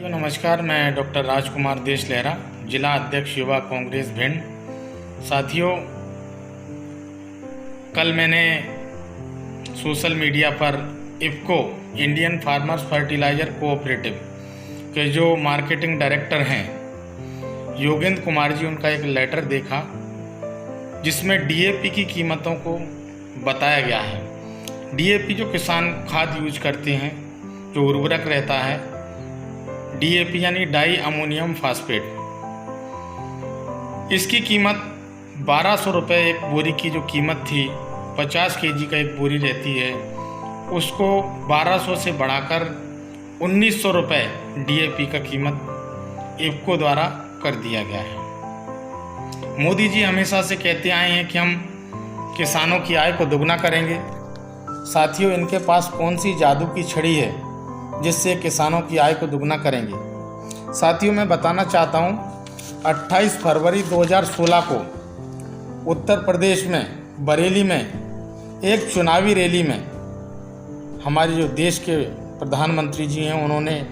साथियों नमस्कार, मैं डॉक्टर राजकुमार देश लहरा, जिला अध्यक्ष युवा कांग्रेस भिंड। साथियों, कल मैंने सोशल मीडिया पर IFFCO Indian farmers fertiliser cooperative के जो मार्केटिंग डायरेक्टर हैं योगेंद्र कुमार जी, उनका एक लेटर देखा जिसमें डीएपी की कीमतों को बताया गया है। डीएपी जो किसान खाद यूज करते हैं, जो उर्वरक रहता है, डीएपी यानी डाई अमोनियम फास्फेट, इसकी कीमत 1200 रुपये एक बोरी की जो कीमत थी, 50 केजी का एक बोरी रहती है, उसको 1200 से बढ़ाकर 1900 रुपये डीएपी का कीमत इफ़को द्वारा कर दिया गया है। मोदी जी हमेशा से कहते आए हैं कि हम किसानों की आय को दुगना करेंगे। साथियों, इनके पास कौन सी जादू की छड़ी है जिससे किसानों की आय को दुगना करेंगे? साथियों, मैं बताना चाहता हूँ, 28 फरवरी 2016 को उत्तर प्रदेश में बरेली में एक चुनावी रैली में हमारे जो देश के प्रधानमंत्री जी हैं, उन्होंने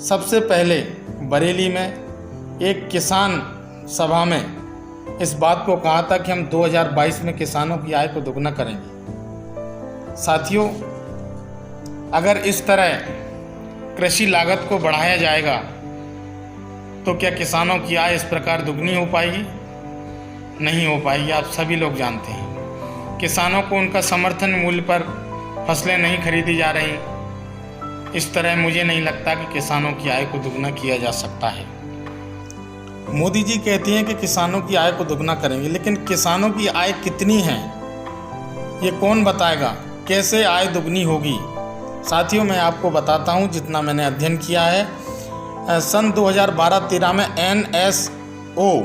सबसे पहले बरेली में एक किसान सभा में इस बात को कहा था कि हम 2022 में किसानों की आय को दुगना करेंगे। साथियों, अगर इस तरह कृषि लागत को बढ़ाया जाएगा तो क्या किसानों की आय इस प्रकार दुगनी हो पाएगी? नहीं हो पाएगी। आप सभी लोग जानते हैं, किसानों को उनका समर्थन मूल्य पर फसलें नहीं खरीदी जा रही। इस तरह मुझे नहीं लगता कि किसानों की आय को दुगना किया जा सकता है। मोदी जी कहते हैं कि किसानों की आय को दुगना करेंगे, लेकिन किसानों की आय कितनी है ये कौन बताएगा? कैसे आय दुगनी होगी? साथियों, मैं आपको बताता हूं जितना मैंने अध्ययन किया है। सन 2012-13 में एनएसओ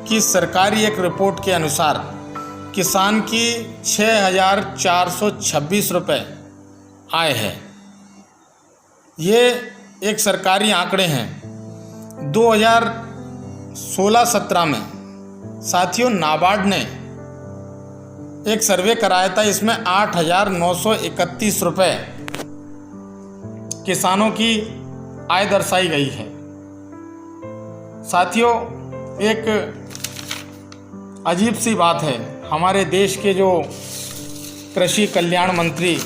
की सरकारी एक रिपोर्ट के अनुसार किसान की 6,426 रुपये आय है। ये एक सरकारी आंकड़े हैं। 2016-17 में साथियों नाबार्ड ने एक सर्वे कराया था, इसमें 8,931 रुपये किसानों की आय दर्शाई गई है। साथियों, एक अजीब सी बात है, हमारे देश के जो कृषि कल्याण मंत्री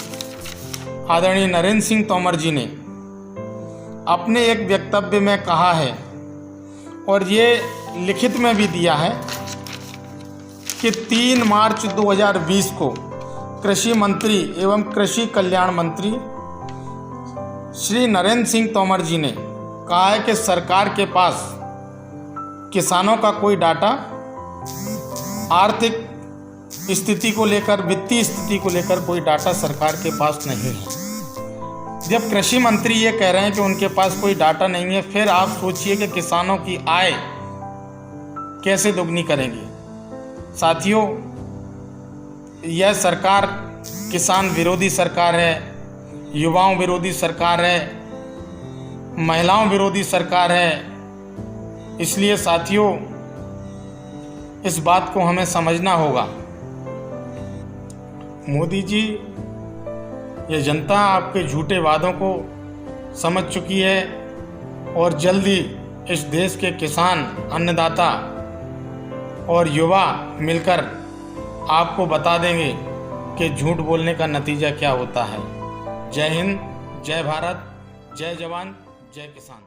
आदरणीय नरेंद्र सिंह तोमर जी ने अपने एक वक्तव्य में कहा है, और ये लिखित में भी दिया है, कि 3 मार्च 2020 को कृषि मंत्री एवं कृषि कल्याण मंत्री श्री नरेंद्र सिंह तोमर जी ने कहा है कि सरकार के पास किसानों का कोई डाटा आर्थिक स्थिति को लेकर, वित्तीय स्थिति को लेकर कोई डाटा सरकार के पास नहीं है। जब कृषि मंत्री ये कह रहे हैं कि उनके पास कोई डाटा नहीं है, फिर आप सोचिए कि किसानों की आय कैसे दुगनी करेंगे। साथियों, यह सरकार किसान विरोधी सरकार है, युवाओं विरोधी सरकार है, महिलाओं विरोधी सरकार है। इसलिए साथियों, इस बात को हमें समझना होगा। मोदी जी, ये जनता आपके झूठे वादों को समझ चुकी है, और जल्दी इस देश के किसान, अन्नदाता और युवा मिलकर आपको बता देंगे कि झूठ बोलने का नतीजा क्या होता है। जय हिंद, जय भारत, जय जवान, जय किसान।